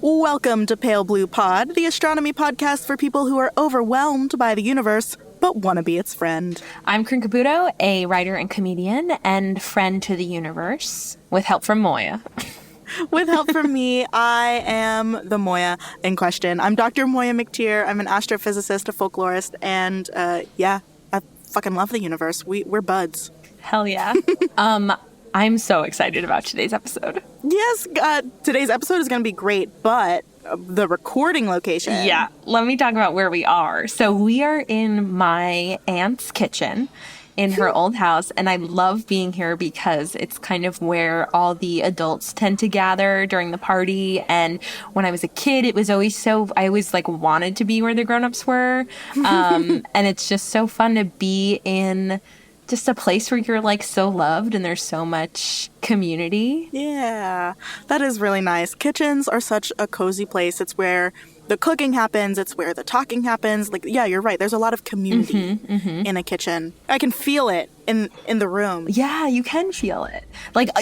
Welcome to Pale Blue Pod, the astronomy podcast for people who are overwhelmed by the universe but want to be its friend. I'm Corinne Caputo, a writer and comedian and friend to the universe, with help from Moiya. With help from me, I am the Moiya in question. I'm Dr. Moiya McTier. I'm an astrophysicist, a folklorist, and I fucking love the universe. We're buds. Hell yeah. I'm so excited about today's episode. Yes, today's episode is going to be great, but the recording location. Yeah, let me talk about where we are. So we are in my aunt's kitchen in her old house, and I love being here because it's kind of where all the adults tend to gather during the party. And when I was a kid, it was always I always wanted to be where the grown-ups were. And it's just so fun to be in just a place where you're so loved and there's so much community. Yeah, that is really nice. Kitchens are such a cozy place. It's where the cooking happens. It's where the talking happens. Yeah, you're right. There's a lot of community in a kitchen. I can feel it in the room. Yeah, you can feel it.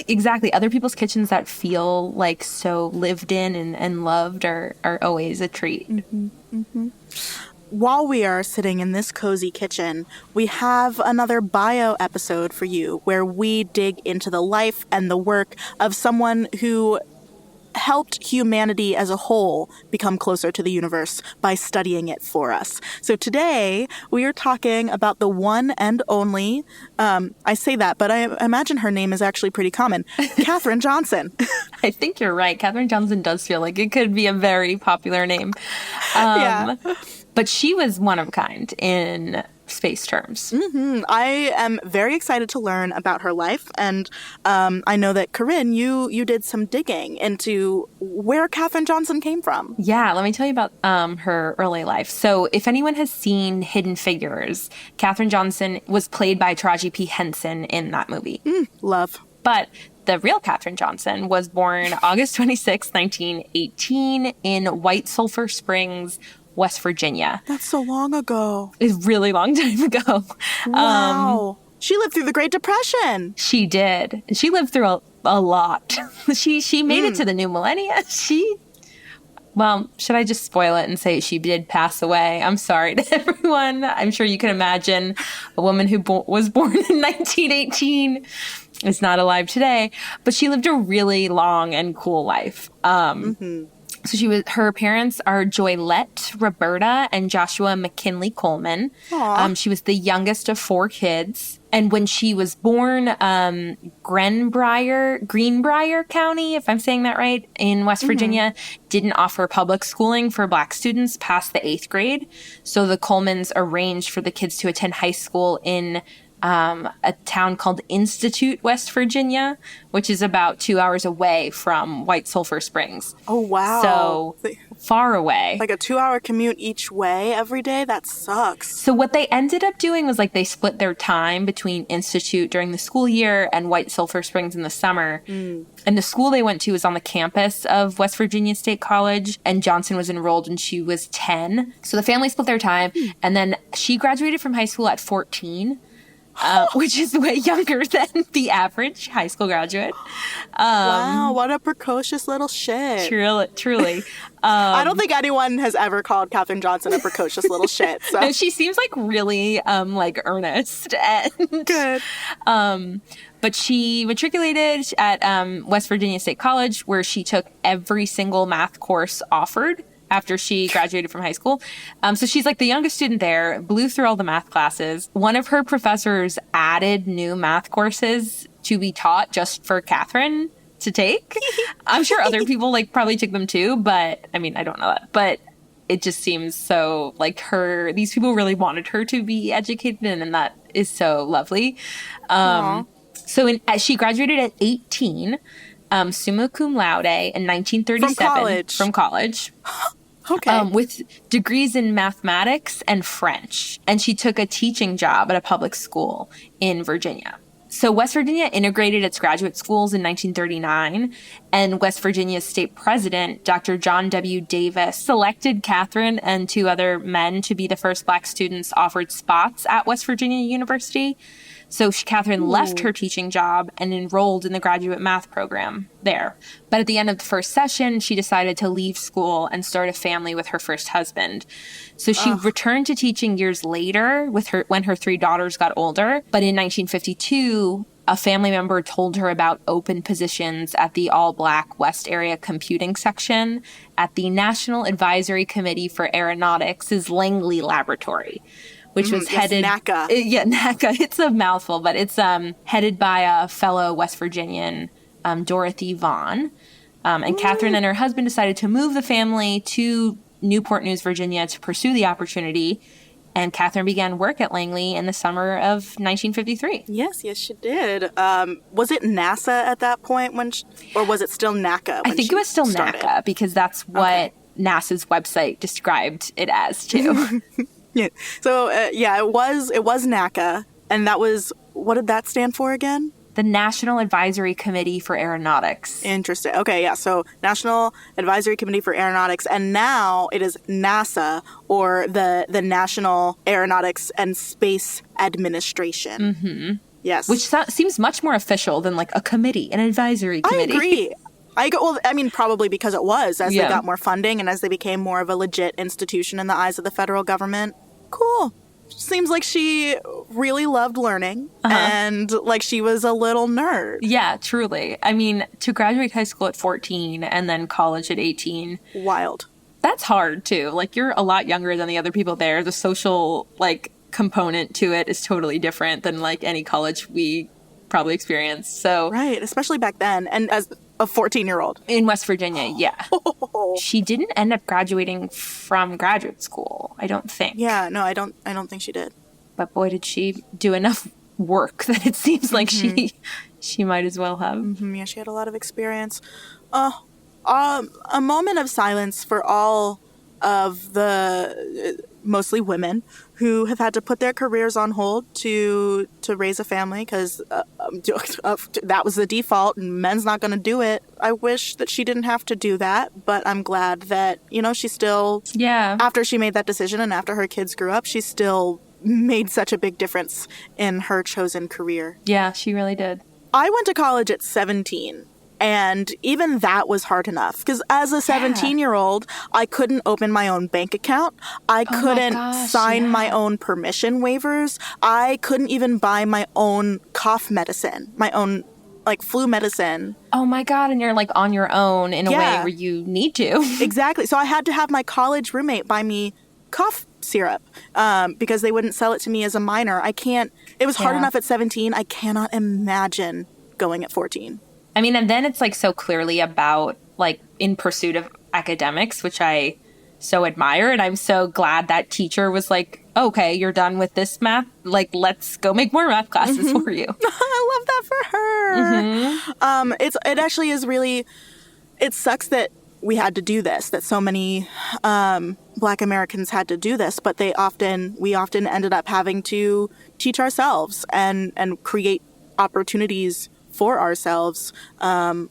Exactly. Other people's kitchens that feel so lived in and loved are always a treat. Mm-hmm. Mm-hmm. While we are sitting in this cozy kitchen, we have another bio episode for you where we dig into the life and the work of someone who helped humanity as a whole become closer to the universe by studying it for us. So today, we are talking about the one and only, I say that, but I imagine her name is actually pretty common, Katherine Johnson. I think you're right. Katherine Johnson does feel like it could be a very popular name. Yeah. But she was one of a kind in space terms. Mm-hmm. I am very excited to learn about her life. And I know that, Corinne, you did some digging into where Katherine Johnson came from. Yeah, let me tell you about her early life. So if anyone has seen Hidden Figures, Katherine Johnson was played by Taraji P. Henson in that movie. Love. But the real Katherine Johnson was born August 26, 1918 in White Sulphur Springs, West Virginia. That's so long ago. It's a really long time ago. Wow. She lived through the Great Depression. She did. She lived through a lot. She made it to the new millennia. Well, should I just spoil it and say she did pass away? I'm sorry to everyone. I'm sure you can imagine a woman who was born in 1918 is not alive today. But she lived a really long and cool life. So her parents are Joylette Roberta and Joshua McKinley Coleman. She was the youngest of 4 kids. And when she was born, Greenbrier County, if I'm saying that right, in West Virginia, didn't offer public schooling for Black students past the 8th grade. So the Colemans arranged for the kids to attend high school in a town called Institute, West Virginia, which is about 2 hours away from White Sulphur Springs. Oh, wow. So far away. Like a 2-hour commute each way every day? That sucks. So what they ended up doing was they split their time between Institute during the school year and White Sulphur Springs in the summer. And the school they went to was on the campus of West Virginia State College, and Johnson was enrolled when she was 10. So the family split their time, and then she graduated from high school at 14. Which is way younger than the average high school graduate. Wow, what a precocious little shit. Truly. I don't think anyone has ever called Katherine Johnson a precocious little shit. So. No, she seems really earnest and good. But she matriculated at West Virginia State College, where she took every single math course offered after she graduated from high school. So she's the youngest student there, blew through all the math classes. One of her professors added new math courses to be taught just for Katherine to take. I'm sure other people probably took them too, but I don't know that. But it just seems so these people really wanted her to be educated, and that is so lovely. So she graduated at 18, summa cum laude in 1937. From college. Okay. With degrees in mathematics and French. And she took a teaching job at a public school in Virginia. So West Virginia integrated its graduate schools in 1939, and West Virginia's state president, Dr. John W. Davis, selected Katherine and 2 other men to be the first Black students offered spots at West Virginia University. So Katherine left her teaching job and enrolled in the graduate math program there. But at the end of the first session, she decided to leave school and start a family with her first husband. So she returned to teaching years later when her 3 daughters got older. But in 1952, a family member told her about open positions at the all-Black West Area Computing Section at the National Advisory Committee for Aeronautics' Langley Laboratory, which was headed... NACA. NACA. It's a mouthful, but it's headed by a fellow West Virginian, Dorothy Vaughn. And Katherine and her husband decided to move the family to Newport News, Virginia to pursue the opportunity. And Katherine began work at Langley in the summer of 1953. Yes, she did. Was it NASA at that point or was it still NACA? I think it was still started? NACA because that's what NASA's website described it as too. Yeah. So, it was NACA. And that was, what did that stand for again? The National Advisory Committee for Aeronautics. Interesting. Okay, yeah. So National Advisory Committee for Aeronautics. And now it is NASA, or the National Aeronautics and Space Administration. Mm-hmm. Yes. Which seems much more official than like a committee, an advisory committee. I agree. Probably because it was, as they got more funding and as they became more of a legit institution in the eyes of the federal government. Cool. Seems like she really loved learning and like she was a little nerd. Yeah, truly. I mean, to graduate high school at 14 and then college at 18. Wild. That's hard too. Like, you're a lot younger than the other people there. The social, component to it is totally different than, any college we probably experienced. So right, especially back then. And as a 14-year-old. In West Virginia, yeah. She didn't end up graduating from graduate school, I don't think. Yeah, no, I don't think she did. But boy, did she do enough work that it seems like she might as well have. Mm-hmm. Yeah, she had a lot of experience. A moment of silence for all of the mostly women who have had to put their careers on hold to raise a family because that was the default and men's not going to do it. I wish that she didn't have to do that, but I'm glad that, she still, after she made that decision and after her kids grew up, she still made such a big difference in her chosen career. Yeah, she really did. I went to college at 17. And even that was hard enough because as a 17-year-old, I couldn't open my own bank account. I couldn't sign my own permission waivers. I couldn't even buy my own cough medicine, my own flu medicine. Oh my God. And you're on your own in a way where you need to. Exactly. So I had to have my college roommate buy me cough syrup because they wouldn't sell it to me as a minor. It was hard enough at 17. I cannot imagine going at 14. I mean, and then it's so clearly about in pursuit of academics, which I so admire. And I'm so glad that teacher was okay, you're done with this math. Let's go make more math classes for you. I love that for her. Mm-hmm. It actually is really, it sucks that we had to do this, that so many Black Americans had to do this, but we often ended up having to teach ourselves and create opportunities for ourselves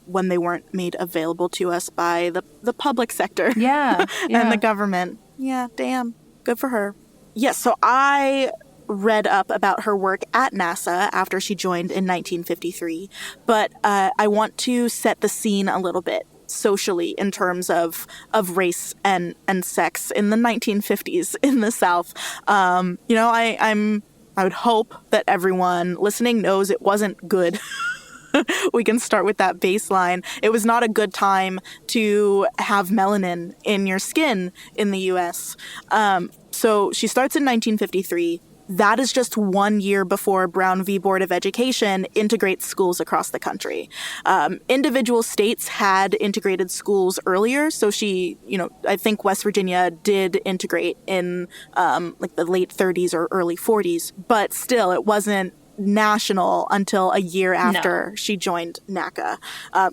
when they weren't made available to us by the public sector and the government. Yeah, damn. Good for her. Yes, so I read up about her work at NASA after she joined in 1953, but I want to set the scene a little bit socially in terms of race and sex in the 1950s in the South. I would hope that everyone listening knows it wasn't good. We can start with that baseline. It was not a good time to have melanin in your skin in the U.S. So she starts in 1953. That is just 1 year before Brown v. Board of Education integrates schools across the country. Individual states had integrated schools earlier. So I think West Virginia did integrate in the late 30s or early 40s. But still, it wasn't national until a year after she joined NACA.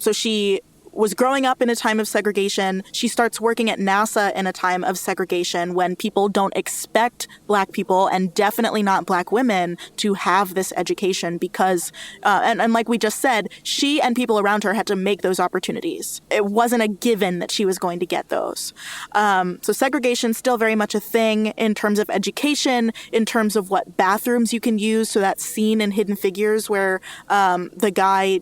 So she was growing up in a time of segregation. She starts working at NASA in a time of segregation when people don't expect Black people, and definitely not Black women, to have this education because, and like we just said, she and people around her had to make those opportunities. It wasn't a given that she was going to get those. So segregation still very much a thing in terms of education, in terms of what bathrooms you can use. So that scene in Hidden Figures where the guy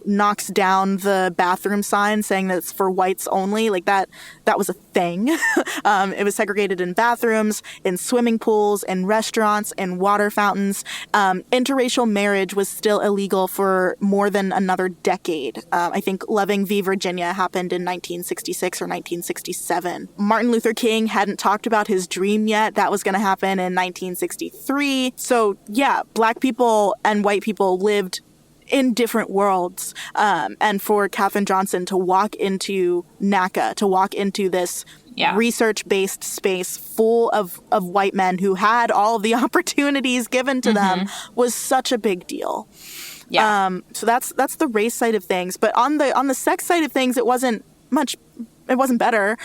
knocks down the bathroom sign saying that it's for whites only, that was a thing. It was segregated in bathrooms, in swimming pools, in restaurants, in water fountains. Interracial marriage was still illegal for more than another decade. I think Loving v. Virginia happened in 1966 or 1967. Martin Luther King hadn't talked about his dream yet. That was going to happen in 1963. So yeah, Black people and white people lived in different worlds. And for Katherine Johnson to walk into NACA, to walk into this research-based space full of white men who had all of the opportunities given to them was such a big deal. Yeah. So that's the race side of things. But on the sex side of things, it wasn't better.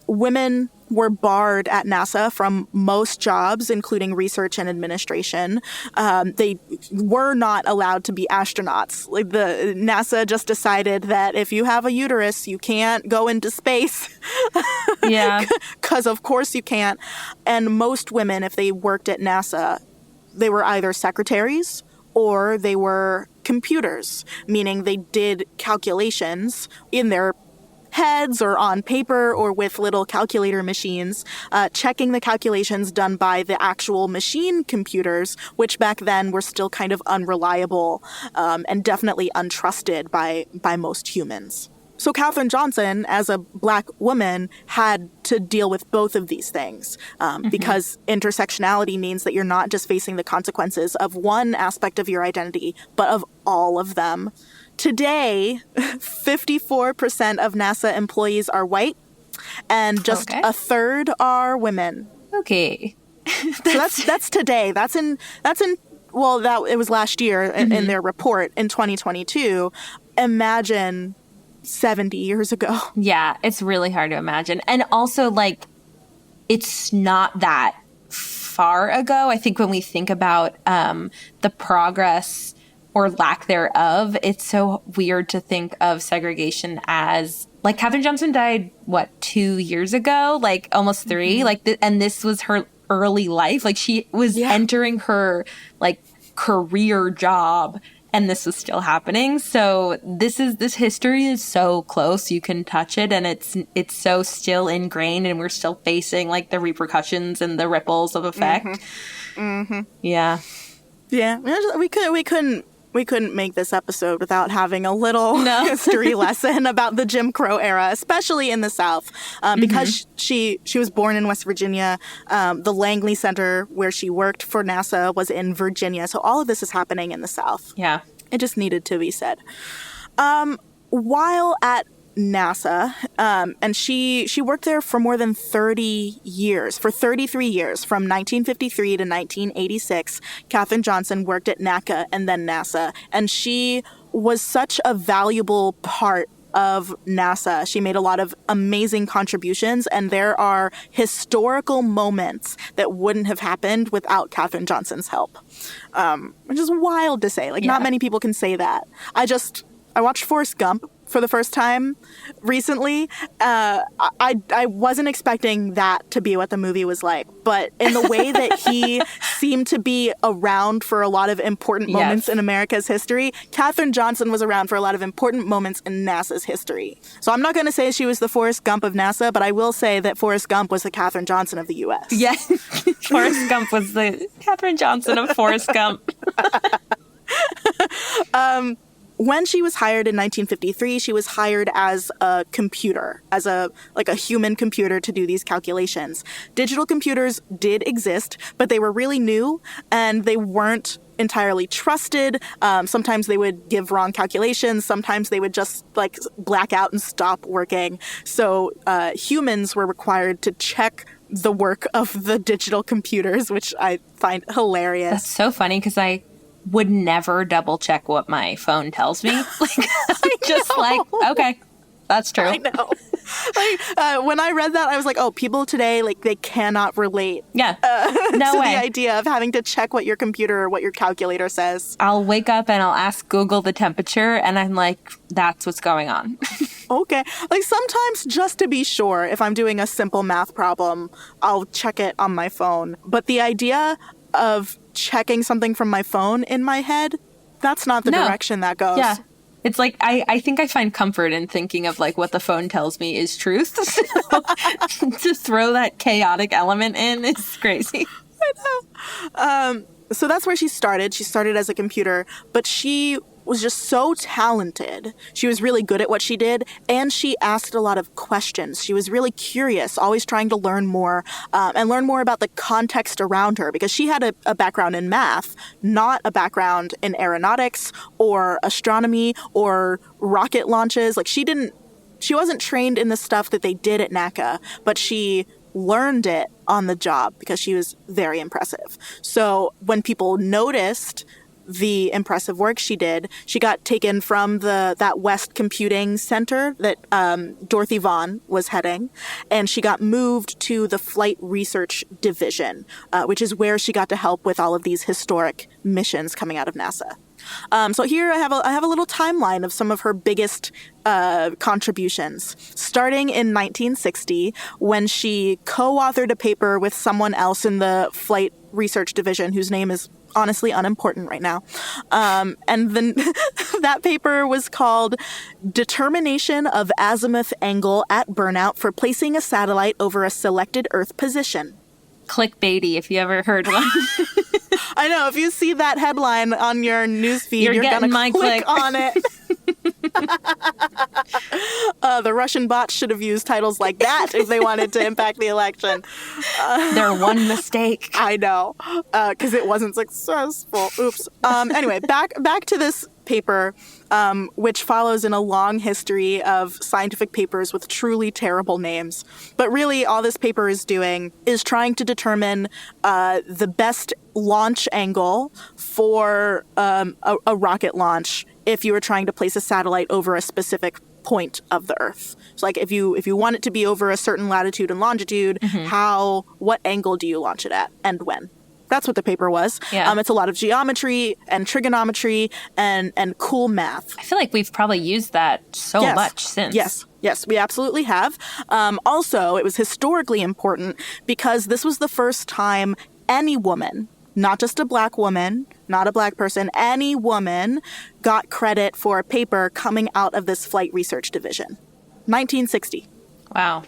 Women were barred at NASA from most jobs, including research and administration. They were not allowed to be astronauts. The NASA just decided that if you have a uterus, you can't go into space. Yeah. Because of course you can't. And most women, if they worked at NASA, they were either secretaries or they were computers, meaning they did calculations in their heads or on paper or with little calculator machines, checking the calculations done by the actual machine computers, which back then were still kind of unreliable and definitely untrusted by most humans. So Katherine Johnson, as a Black woman, had to deal with both of these things because intersectionality means that you're not just facing the consequences of one aspect of your identity, but of all of them. Today, 54% of NASA employees are white, and just a third are women. Okay. So that's today. It was last year in their report in 2022. Imagine 70 years ago. Yeah, it's really hard to imagine. And also, it's not that far ago. I think when we think about the progress or lack thereof, it's so weird to think of segregation as Katherine Johnson died 2 years ago, almost 3, and this was her early life. She was entering her career job, and this was still happening. So this history is so close, you can touch it, and it's so still ingrained, and we're still facing the repercussions and the ripples of effect. Yeah. We couldn't make this episode without having a little history lesson about the Jim Crow era, especially in the South. Because she was born in West Virginia. The Langley Center where she worked for NASA was in Virginia. So all of this is happening in the South. Yeah. It just needed to be said. While at NASA, and she worked there for more than 30 years. For 33 years, from 1953 to 1986, Katherine Johnson worked at NACA and then NASA, and she was such a valuable part of NASA. She made a lot of amazing contributions, and there are historical moments that wouldn't have happened without Katherine Johnson's help. Which is wild to say. Not many people can say that. I watched Forrest Gump for the first time recently. I wasn't expecting that to be what the movie was like, but in the way that he seemed to be around for a lot of important moments in America's history, Katherine Johnson was around for a lot of important moments in NASA's history. So I'm not going to say she was the Forrest Gump of NASA, but I will say that Forrest Gump was the Katherine Johnson of the U.S. Yes. Forrest Gump was the Katherine Johnson of Forrest Gump. When she was hired in 1953, she was hired as a computer, as a human computer to do these calculations. Digital computers did exist, but they were really new and they weren't entirely trusted. Sometimes they would give wrong calculations. Sometimes they would just black out and stop working. So humans were required to check the work of the digital computers, which I find hilarious. That's so funny because I would never double check what my phone tells me. I'm just okay, That's true. I know. When I read that, I was like, oh, people today, like, they cannot relate Yeah. to No way. the idea of having to check what your computer or what your calculator says. I'll wake up and I'll ask Google the temperature, and I'm like, that's what's going on. Okay. Like, sometimes just to be sure, if I'm doing a simple math problem, I'll check it on my phone. But the idea of checking something from my phone in my head, that's not the direction that goes. Yeah. It's like, I think I find comfort in thinking of like what the phone tells me is truth. So to throw that chaotic element in is crazy. I know. So that's where she started. She started as a computer, but she was just so talented. She was really good at what she did, and she asked a lot of questions. She was really curious, always trying to learn more, and learn more about the context around her, because she had a background in math, not a background in aeronautics or astronomy or rocket launches. Like, she wasn't trained in the stuff that they did at NACA, but she learned it on the job because she was very impressive. So when people noticed the impressive work she did, she got taken from that West Computing Center that Dorothy Vaughan was heading, and she got moved to the Flight Research Division, which is where she got to help with all of these historic missions coming out of NASA. So here I have a little timeline of some of her biggest contributions, starting in 1960 when she co-authored a paper with someone else in the Flight Research Division whose name is honestly unimportant right now. And then that paper was called Determination of Azimuth Angle at Burnout for Placing a Satellite Over a Selected Earth Position. Clickbaity, if you ever heard one. I know, if you see that headline on your newsfeed, you're going to click on it. The Russian bots should have used titles like that if they wanted to impact the election. Their one mistake. I know, because it wasn't successful. Oops. Anyway, back to this paper, which follows in a long history of scientific papers with truly terrible names. But really, all this paper is doing is trying to determine the best launch angle for a rocket launch if you were trying to place a satellite over a specific point of the Earth. So, like, if you want it to be over a certain latitude and longitude, what angle do you launch it at, and when? That's what the paper was. Yeah. It's a lot of geometry and trigonometry and cool math. I feel like we've probably used that so much since. Yes, we absolutely have. Also, it was historically important because this was the first time any woman, not just a black woman, not a black person, any woman got credit for a paper coming out of this Flight Research Division. 1960. Wow.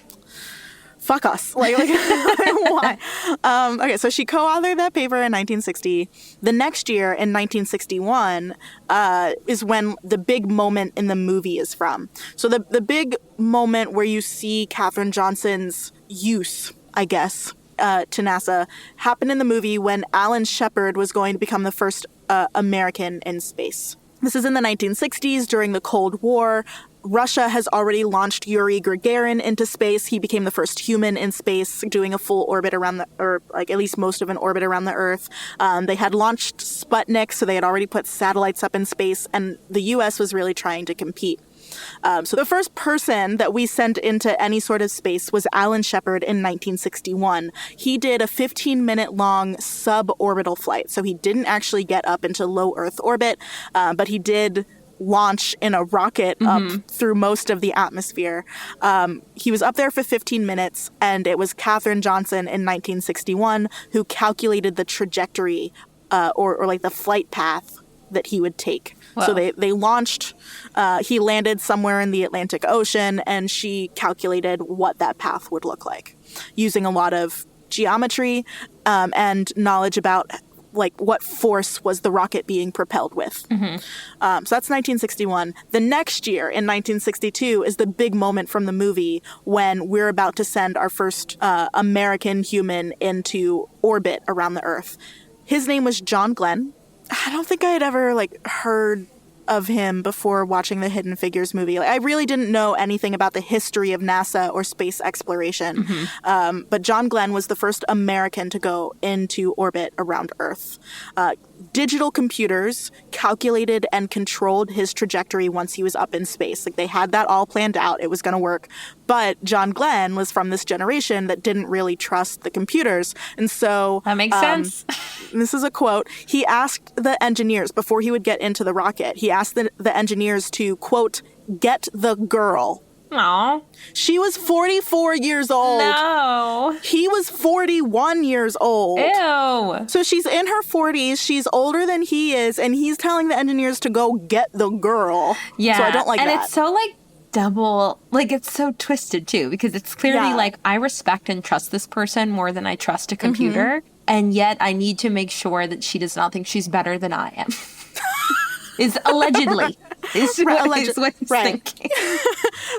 Fuck us. Like why? Okay, so she co-authored that paper in 1960. The next year, in 1961, is when the big moment in the movie is from. So the big moment where you see Katherine Johnson's use, I guess, to NASA happened in the movie when Alan Shepard was going to become the first American in space. This is in the 1960s during the Cold War. Russia has already launched Yuri Gagarin into space. He became the first human in space, doing a full orbit around or like at least most of an orbit around the Earth. They had launched Sputnik, so they had already put satellites up in space, and the U.S. was really trying to compete. So the first person that we sent into any sort of space was Alan Shepard in 1961. He did a 15-minute long suborbital flight, so he didn't actually get up into low Earth orbit, but he did launch in a rocket up through most of the atmosphere. He was up there for 15 minutes, and it was Katherine Johnson in 1961 who calculated the trajectory or like the flight path that he would take. Wow. So they launched, he landed somewhere in the Atlantic Ocean, and she calculated what that path would look like using a lot of geometry and knowledge about like what force was the rocket being propelled with. So that's 1961. The next year, in 1962, is the big moment from the movie when we're about to send our first American human into orbit around the Earth. His name was John Glenn. I don't think I had ever heard of him before watching the Hidden Figures movie. Like, I really didn't know anything about the history of NASA or space exploration. But John Glenn was the first American to go into orbit around Earth. Digital computers calculated and controlled his trajectory once he was up in space. Like, they had that all planned out. It was going to work. But John Glenn was from this generation that didn't really trust the computers. And so... That makes sense. This is a quote. He asked the engineers, before he would get into the rocket, he asked the engineers to, quote, get the girl. Aw. She was 44 years old. No. He was 41 years old. Ew. So she's in her 40s. She's older than he is. And he's telling the engineers to go get the girl. Yeah. So I don't like that. And it's so, like, double, like, it's so twisted, too, because it's clearly, like, I respect and trust this person more than I trust a computer. And yet I need to make sure that she does not think she's better than I am. Is allegedly. Is what he's thinking.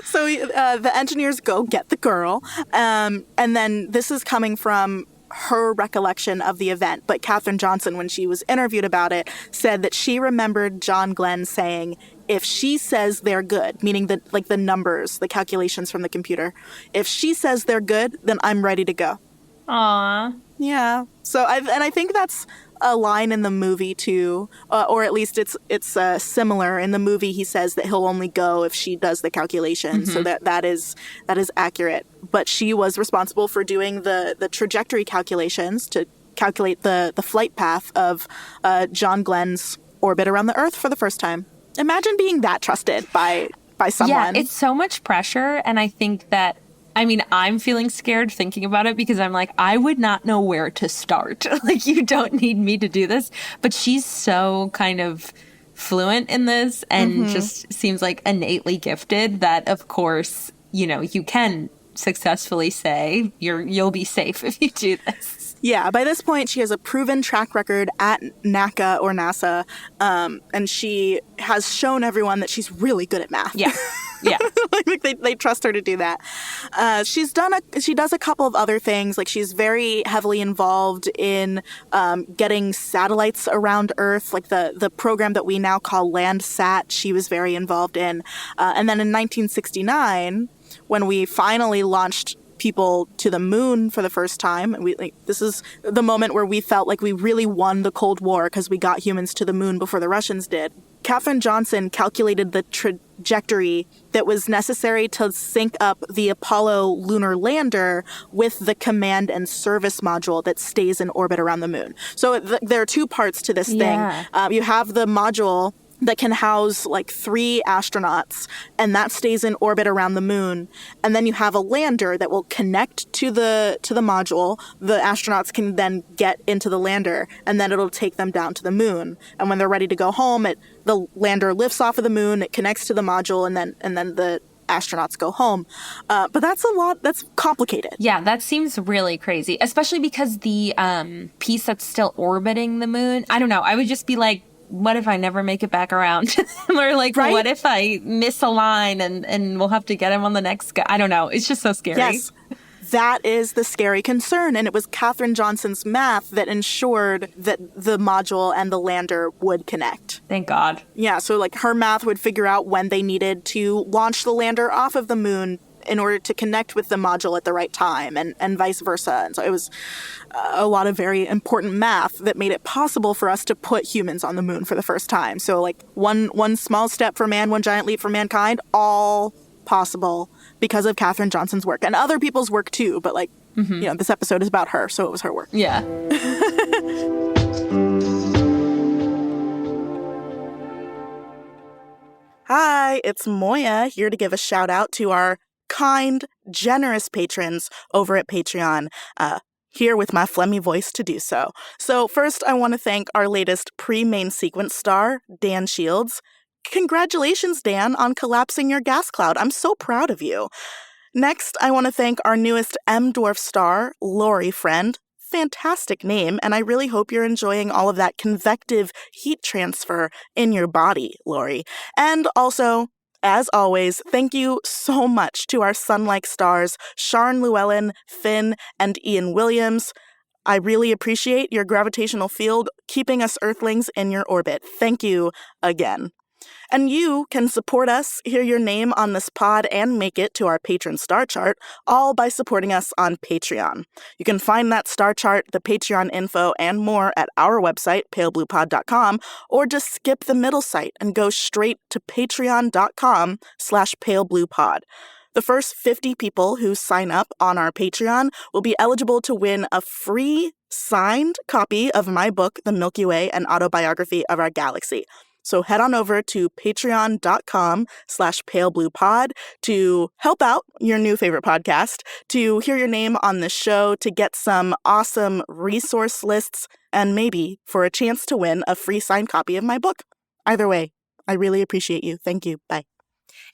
So the engineers go get the girl. And then this is coming from her recollection of the event. But Katherine Johnson, when she was interviewed about it, said that she remembered John Glenn saying, if she says they're good, meaning that, like, the numbers, the calculations from the computer, if she says they're good, then I'm ready to go. Aw. Yeah. So I think that's a line in the movie too, or at least it's similar. In the movie, he says that he'll only go if she does the calculations, so that is accurate. But she was responsible for doing the trajectory calculations to calculate the flight path of John Glenn's orbit around the Earth for the first time. Imagine being that trusted by someone. Yeah, it's so much pressure, and I think that, I mean, I'm feeling scared thinking about it because I'm like, I would not know where to start. Like, you don't need me to do this. But she's so kind of fluent in this and just seems like innately gifted that, of course, you know, you can successfully say you'll be safe if you do this. Yeah, by this point, she has a proven track record at NACA or NASA, and she has shown everyone that she's really good at math. Yeah. Yeah. Like they trust her to do that. She does a couple of other things. Like, she's very heavily involved in getting satellites around Earth, like the program that we now call Landsat. She was very involved in. And then in 1969, when we finally launched people to the moon for the first time, and this is the moment where we felt like we really won the Cold War because we got humans to the moon before the Russians did. Katherine Johnson calculated the trajectory that was necessary to sync up the Apollo lunar lander with the command and service module that stays in orbit around the moon. So there are two parts to this thing. You have the module that can house like 3 astronauts, and that stays in orbit around the moon. And then you have a lander that will connect to the module. The astronauts can then get into the lander, and then it'll take them down to the moon. And when they're ready to go home, the lander lifts off of the moon, it connects to the module, and then the astronauts go home. But that's a lot. That's complicated. Yeah, that seems really crazy, especially because the piece that's still orbiting the moon, I don't know, I would just be like, what if I never make it back around to them? Or like, right? What if I miss a line and we'll have to get him on the next guy? I don't know. It's just so scary. Yes. That is the scary concern. And it was Katherine Johnson's math that ensured that the module and the lander would connect. Thank God. Yeah. So like her math would figure out when they needed to launch the lander off of the moon in order to connect with the module at the right time, and vice versa. And so it was a lot of very important math that made it possible for us to put humans on the moon for the first time. So like one small step for man, one giant leap for mankind, all possible because of Katherine Johnson's work and other people's work too. But like, you know, this episode is about her, so it was her work. Yeah. Hi, it's Moiya here to give a shout out to our kind, generous patrons over at Patreon, here with my phlegmy voice to do so. So first, I want to thank our latest pre-main sequence star, Dan Shields. Congratulations, Dan, on collapsing your gas cloud. I'm so proud of you. Next, I want to thank our newest M-Dwarf star, Lori Friend. Fantastic name, and I really hope you're enjoying all of that convective heat transfer in your body, Lori. And also, as always, thank you so much to our sun-like stars, Sharn Llewellyn, Finn, and Ian Williams. I really appreciate your gravitational field keeping us Earthlings in your orbit. Thank you again. And you can support us, hear your name on this pod, and make it to our patron star chart, all by supporting us on Patreon. You can find that star chart, the Patreon info, and more at our website, palebluepod.com, or just skip the middle site and go straight to patreon.com/palebluepod. The first 50 people who sign up on our Patreon will be eligible to win a free signed copy of my book, The Milky Way, an Autobiography of Our Galaxy. So head on over to patreon.com/palebluepod to help out your new favorite podcast, to hear your name on the show, to get some awesome resource lists, and maybe for a chance to win a free signed copy of my book. Either way, I really appreciate you. Thank you. Bye.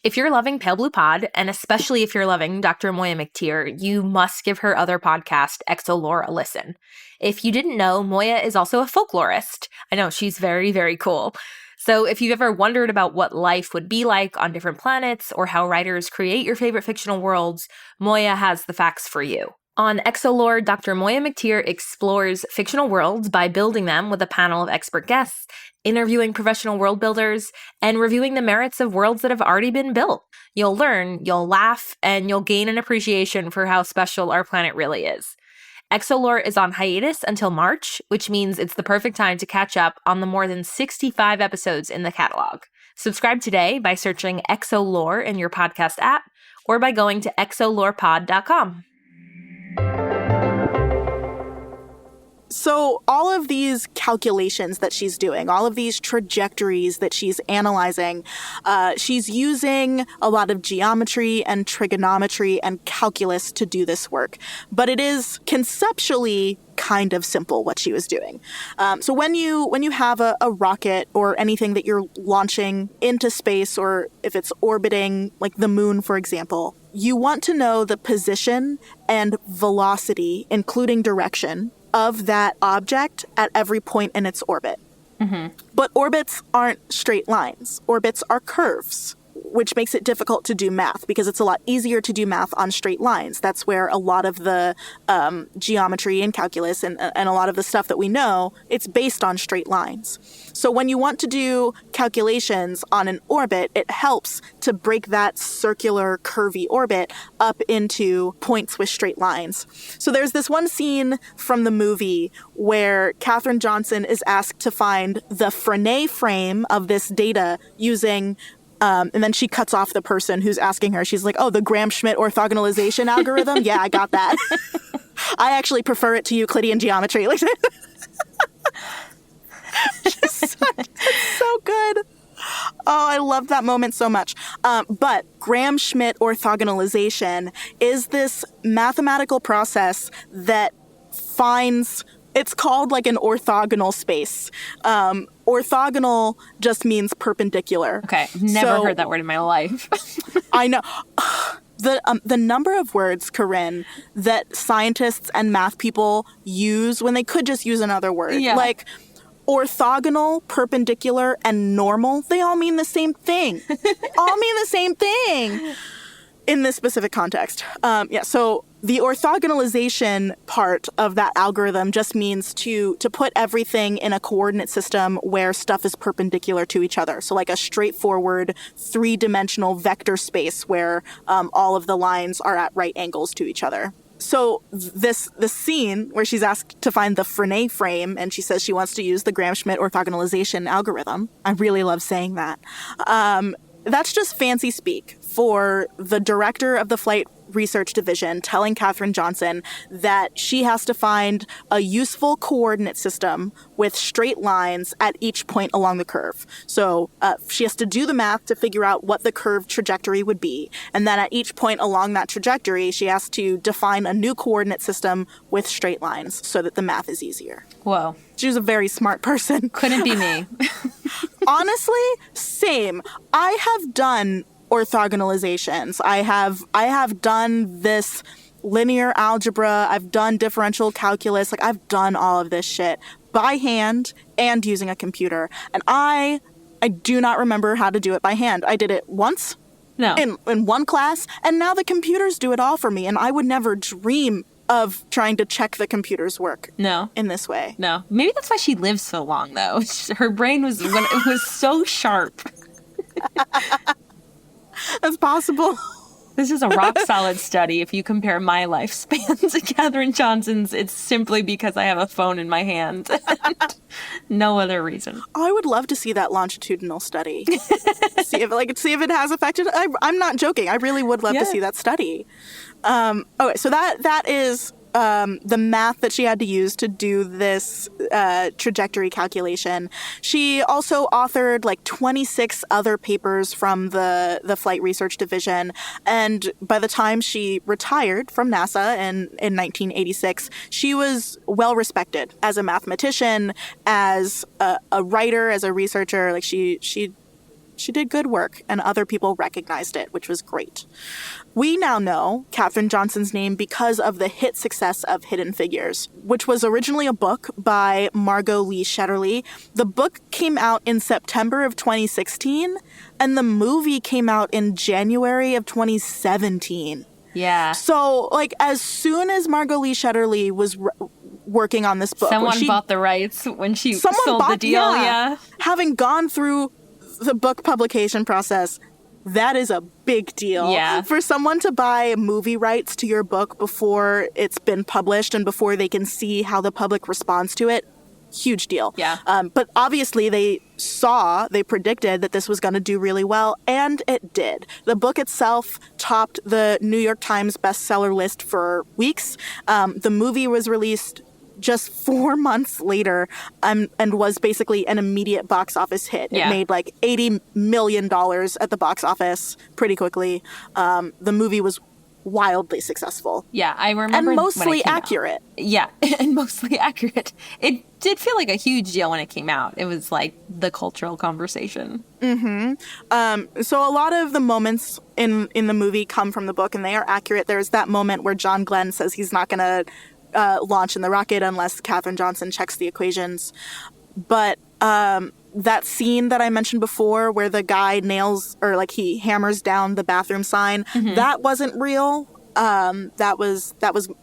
If you're loving Pale Blue Pod, and especially if you're loving Dr. Moiya McTier, you must give her other podcast, Exolore, a listen. If you didn't know, Moiya is also a folklorist. I know, she's very, very cool. So if you've ever wondered about what life would be like on different planets or how writers create your favorite fictional worlds, Moiya has the facts for you. On Exolore, Dr. Moiya McTier explores fictional worlds by building them with a panel of expert guests, interviewing professional world builders, and reviewing the merits of worlds that have already been built. You'll learn, you'll laugh, and you'll gain an appreciation for how special our planet really is. Exolore is on hiatus until March, which means it's the perfect time to catch up on the more than 65 episodes in the catalog. Subscribe today by searching Exolore in your podcast app or by going to exolorepod.com. So all of these calculations that she's doing, all of these trajectories that she's analyzing, she's using a lot of geometry and trigonometry and calculus to do this work. But it is conceptually kind of simple what she was doing. So when you have a rocket or anything that you're launching into space, or if it's orbiting like the moon, for example, you want to know the position and velocity, including direction, of that object at every point in its orbit. Mm-hmm. But orbits aren't straight lines. Orbits are curves, which makes it difficult to do math because it's a lot easier to do math on straight lines. That's where a lot of the geometry and calculus and a lot of the stuff that we know, it's based on straight lines. So when you want to do calculations on an orbit, it helps to break that circular curvy orbit up into points with straight lines. So there's this one scene from the movie where Katherine Johnson is asked to find the Frenet frame of this data using and then she cuts off the person who's asking her. She's like, oh, the Gram-Schmidt orthogonalization algorithm? Yeah, I got that. I actually prefer it to Euclidean geometry. Like, it's so good. Oh, I love that moment so much. But Gram-Schmidt orthogonalization is this mathematical process that finds... It's called like an orthogonal space. Orthogonal just means perpendicular. Okay, I've never heard that word in my life. I know. The number of words, Corinne, that scientists and math people use when they could just use another word. Yeah. Like orthogonal, perpendicular, and normal, they all mean the same thing. All mean the same thing in this specific context. So the orthogonalization part of that algorithm just means to put everything in a coordinate system where stuff is perpendicular to each other. So like a straightforward three-dimensional vector space where all of the lines are at right angles to each other. So the scene where she's asked to find the Frenet frame and she says she wants to use the Gram-Schmidt orthogonalization algorithm. I really love saying that. That's just fancy speak for the director of the Flight Research Division telling Katherine Johnson that she has to find a useful coordinate system with straight lines at each point along the curve. So she has to do the math to figure out what the curve trajectory would be. And then at each point along that trajectory, she has to define a new coordinate system with straight lines so that the math is easier. Whoa. She was a very smart person. Couldn't be me. Honestly, same. I have done orthogonalizations. I have done this linear algebra. I've done differential calculus. Like I've done all of this shit by hand and using a computer. And I do not remember how to do it by hand. I did it once. No. In one class, and now the computers do it all for me, and I would never dream of trying to check the computer's work. No. In this way. No. Maybe that's why she lived so long, though. Her brain was so sharp. That's possible. This is a rock-solid study. If you compare my lifespan to Katherine Johnson's, it's simply because I have a phone in my hand. No other reason. Oh, I would love to see that longitudinal study. see if it has affected. I'm not joking. I really would love to see that study. Okay, so that is the math that she had to use to do this trajectory calculation. She also authored like 26 other papers from the Flight Research Division, and by the time she retired from NASA in 1986, she was well respected as a mathematician, as a writer, as a researcher. Like she did good work, and other people recognized it, which was great. We now know Katherine Johnson's name because of the hit success of Hidden Figures, which was originally a book by Margot Lee Shetterly. The book came out in September of 2016, and the movie came out in January of 2017. Yeah. So, like, as soon as Margot Lee Shetterly was working on this book... Someone bought the rights when she sold the deal, yeah. Having gone through the book publication process, that is a big deal. Yeah. For someone to buy movie rights to your book before it's been published and before they can see how the public responds to it, huge deal. Yeah. But obviously they predicted that this was going to do really well, and it did. The book itself topped the New York Times bestseller list for weeks. The movie was released just 4 months later, and was basically an immediate box office hit. Yeah. It made like $80 million at the box office pretty quickly. The movie was wildly successful. Yeah, I remember. And mostly when it accurate. Out. Yeah, and mostly accurate. It did feel like a huge deal when it came out. It was like the cultural conversation. Mm-hmm. So a lot of the moments in the movie come from the book, and they are accurate. There's that moment where John Glenn says he's not going to launch in the rocket unless Katherine Johnson checks the equations. But that scene that I mentioned before where the guy he hammers down the bathroom sign, that wasn't real. That was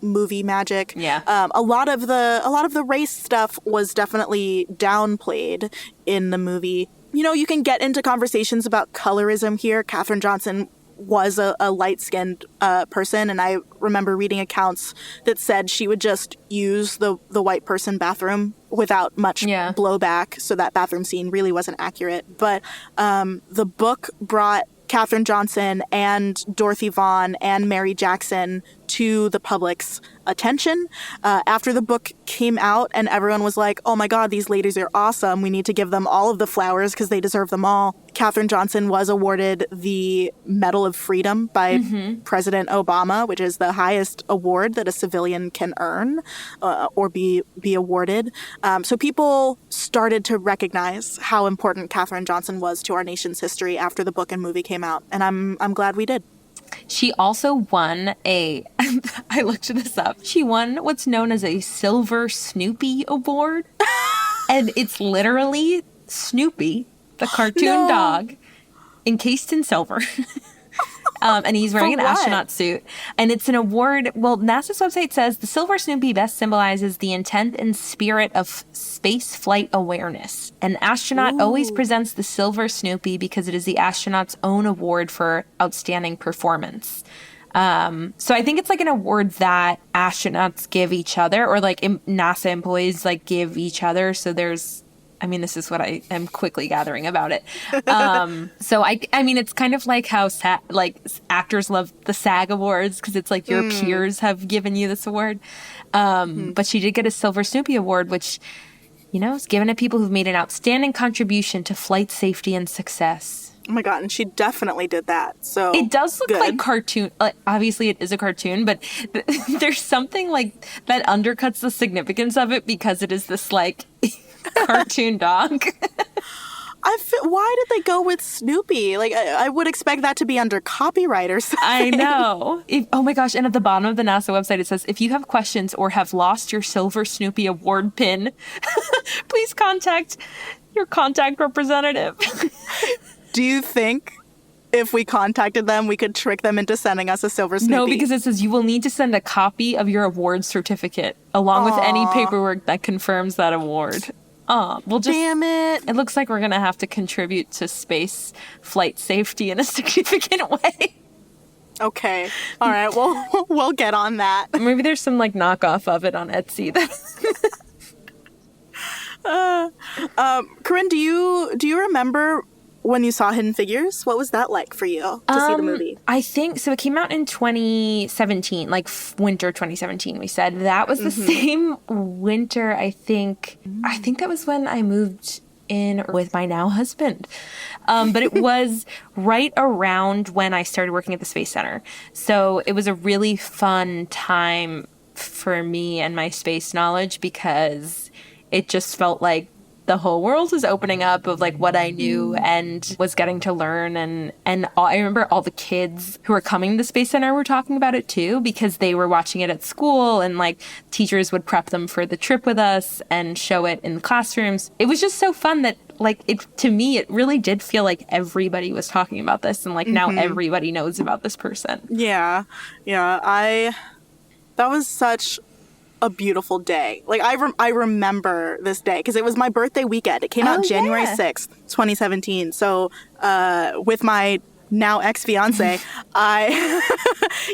movie magic. Yeah. A lot of the race stuff was definitely downplayed in the movie. You know, you can get into conversations about colorism here. Katherine Johnson was a light-skinned person, and I remember reading accounts that said she would just use the white person bathroom without much blowback, so that bathroom scene really wasn't accurate. But the book brought Katherine Johnson and Dorothy Vaughan and Mary Jackson to the public's attention. After the book came out and everyone was like, oh my God, these ladies are awesome. We need to give them all of the flowers because they deserve them all. Katherine Johnson was awarded the Medal of Freedom by President Obama, which is the highest award that a civilian can earn or be awarded. So people started to recognize how important Katherine Johnson was to our nation's history after the book and movie came out. And I'm glad we did. She also won I looked this up. She won what's known as a Silver Snoopy Award. And it's literally Snoopy, the cartoon dog, encased in silver. And he's wearing an astronaut suit. And it's an award. Well, NASA's website says the Silver Snoopy best symbolizes the intent and spirit of space flight awareness. An astronaut always presents the Silver Snoopy because it is the astronaut's own award for outstanding performance. So I think it's like an award that astronauts give each other, or like NASA employees like give each other. So there's, I mean, this is what I am quickly gathering about it. So I mean, it's kind of like how actors love the SAG Awards because it's like your peers have given you this award. But she did get a Silver Snoopy Award, which, you know, is given to people who've made an outstanding contribution to flight safety and success. Oh my God, and she definitely did that. So it does look like cartoon. Obviously, it is a cartoon, but there's something like that undercuts the significance of it because it is this like cartoon dog. Why did they go with Snoopy? Like, I would expect that to be under copyright or something. I know. Oh my gosh. And at the bottom of the NASA website, it says, if you have questions or have lost your Silver Snoopy Award pin, please contact your contact representative. Do you think if we contacted them, we could trick them into sending us a Silver Snoopy? No, because it says you will need to send a copy of your award certificate along with any paperwork that confirms that award. Oh, we'll just... Damn it. It looks like we're going to have to contribute to space flight safety in a significant way. Okay. All right. Well, we'll get on that. Maybe there's some like knockoff of it on Etsy. Corinne, do you remember when you saw Hidden Figures? What was that like for you to see the movie? I think so. It came out in 2017, like winter 2017. We said that was the same winter. I think that was when I moved in with my now husband. But it was right around when I started working at the Space Center. So it was a really fun time for me and my space knowledge because it just felt like the whole world was opening up of like what I knew and was getting to learn. And I remember all the kids who were coming to the Space Center were talking about it too, because they were watching it at school and like teachers would prep them for the trip with us and show it in the classrooms. It was just so fun that like to me, it really did feel like everybody was talking about this and like now everybody knows about this person. Yeah. That was such a beautiful day. Like I remember this day because it was my birthday weekend. It came out January 6th, 2017. So with my now ex-fiance,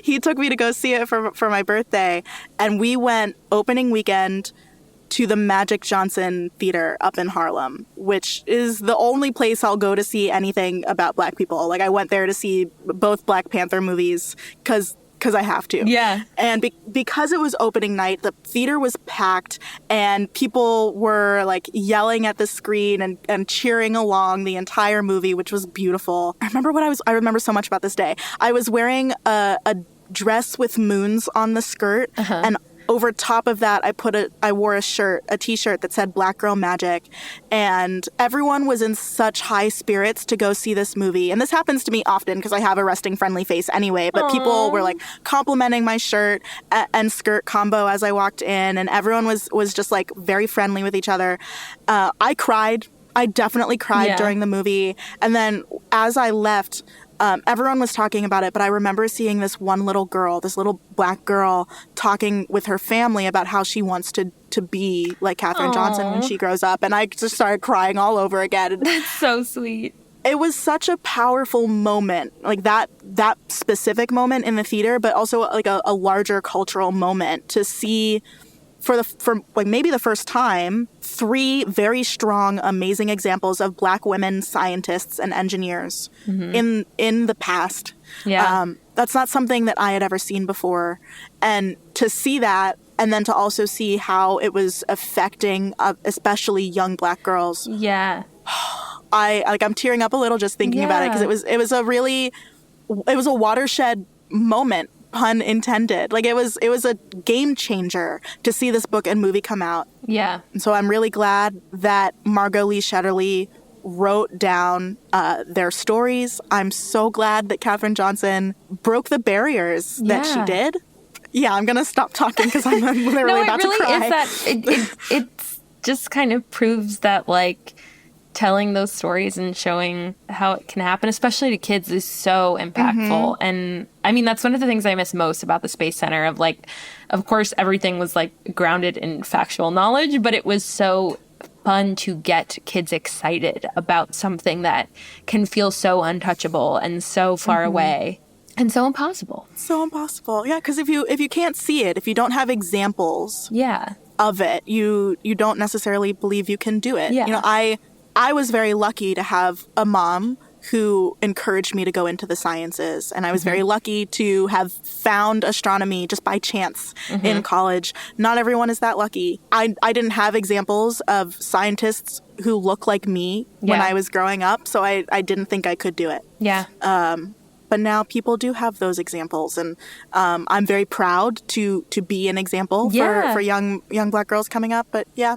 he took me to go see it for my birthday, and we went opening weekend to the Magic Johnson Theater up in Harlem, which is the only place I'll go to see anything about Black people. Like I went there to see both Black Panther movies because I have to. Yeah. And because it was opening night, the theater was packed and people were like yelling at the screen and cheering along the entire movie, which was beautiful. I remember so much about this day. I was wearing a dress with moons on the skirt, and over top of that, I wore a t-shirt that said Black Girl Magic, and everyone was in such high spirits to go see this movie. And this happens to me often because I have a resting friendly face anyway, but people were like complimenting my shirt and skirt combo as I walked in, and everyone was just like very friendly with each other. I cried. I definitely cried during the movie. And then as I left, everyone was talking about it, but I remember seeing this one little girl, this little Black girl, talking with her family about how she wants to be like Katherine Johnson when she grows up. And I just started crying all over again. That's so sweet. It was such a powerful moment, like that specific moment in the theater, but also like a larger cultural moment to see for like maybe the first time, 3 very strong, amazing examples of Black women scientists and engineers in the past. Yeah. That's not something that I had ever seen before. And to see that, and then to also see how it was affecting especially young Black girls. Yeah. I'm tearing up a little just thinking about it, because it was a watershed moment. Pun intended. Like it was a game changer to see this book and movie come out. Yeah. And so I'm really glad that Margot Lee Shetterly wrote down their stories. I'm so glad that Katherine Johnson broke the barriers that she did. Yeah, I'm gonna stop talking because I'm literally about to cry. No, it really is that. It just kind of proves that like telling those stories and showing how it can happen, especially to kids, is so impactful. And I mean, that's one of the things I miss most about the Space Center. Of like, of course, everything was like grounded in factual knowledge, but it was so fun to get kids excited about something that can feel so untouchable and so far away and so impossible. So impossible. Yeah, because if you can't see it, if you don't have examples of it, you don't necessarily believe you can do it. Yeah. You know, I was very lucky to have a mom who encouraged me to go into the sciences. And I was very lucky to have found astronomy just by chance in college. Not everyone is that lucky. I didn't have examples of scientists who look like me when I was growing up, so I didn't think I could do it. Yeah. But now people do have those examples, and I'm very proud to be an example for young Black girls coming up. But yeah,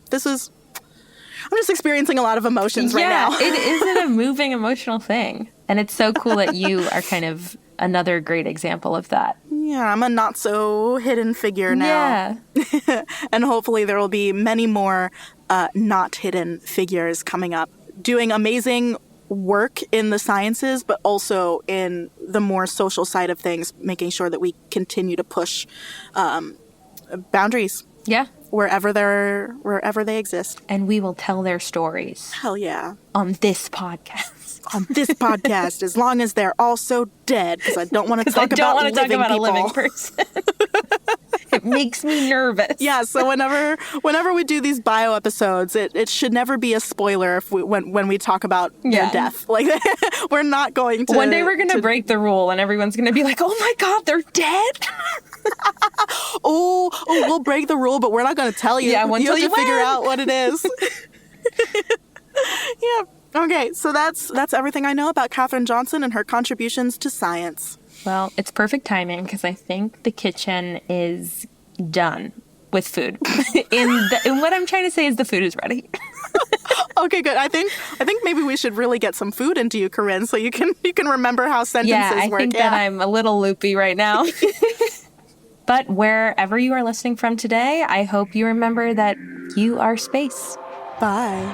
I'm just experiencing a lot of emotions right now. It is a moving emotional thing. And it's so cool that you are kind of another great example of that. Yeah, I'm a not so hidden figure now. Yeah. And hopefully there will be many more not hidden figures coming up, doing amazing work in the sciences, but also in the more social side of things, making sure that we continue to push boundaries. Yeah. wherever they exist. And we will tell their stories. Hell yeah. On this podcast. On this podcast, as long as they're also dead, because I don't want to talk about living people. A living person. It makes me nervous. Yeah, so whenever we do these bio episodes, it should never be a spoiler when we talk about their death. Like, we're not going to. One day we're going to break the rule, and everyone's going to be like, "Oh my God, they're dead." We'll break the rule, but we're not going to tell you. Yeah, you have to figure out what it is. Yeah. Okay, so that's everything I know about Katherine Johnson and her contributions to science. Well, it's perfect timing because I think the kitchen is done with food. And what I'm trying to say is the food is ready. Okay, good. I think maybe we should really get some food into you, Corinne, so you can remember how sentences work. I think that I'm a little loopy right now. But wherever you are listening from today, I hope you remember that you are space. Bye.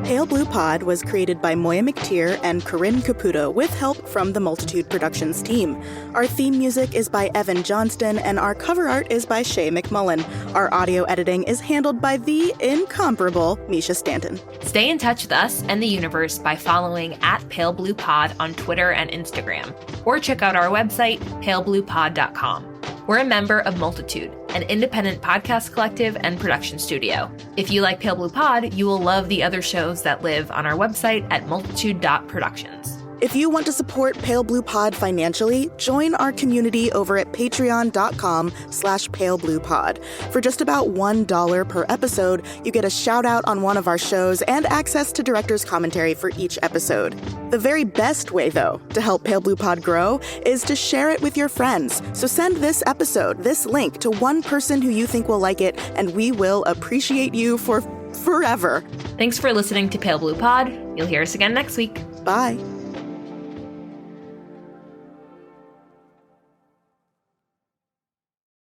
Pale Blue Pod was created by Moiya McTier and Corinne Caputo with help from the Multitude Productions team. Our theme music is by Evan Johnston and our cover art is by Shay McMullen. Our audio editing is handled by the incomparable Misha Stanton. Stay in touch with us and the universe by following @PaleBluePod on Twitter and Instagram, or check out our website, palebluepod.com. We're a member of Multitude, an independent podcast collective and production studio. If you like Pale Blue Pod, you will love the other shows that live on our website at multitude.productions. If you want to support Pale Blue Pod financially, join our community over at patreon.com/palebluepod. For just about $1 per episode, you get a shout out on one of our shows and access to director's commentary for each episode. The very best way, though, to help Pale Blue Pod grow is to share it with your friends. So send this episode, this link, to one person who you think will like it, and we will appreciate you for forever. Thanks for listening to Pale Blue Pod. You'll hear us again next week. Bye.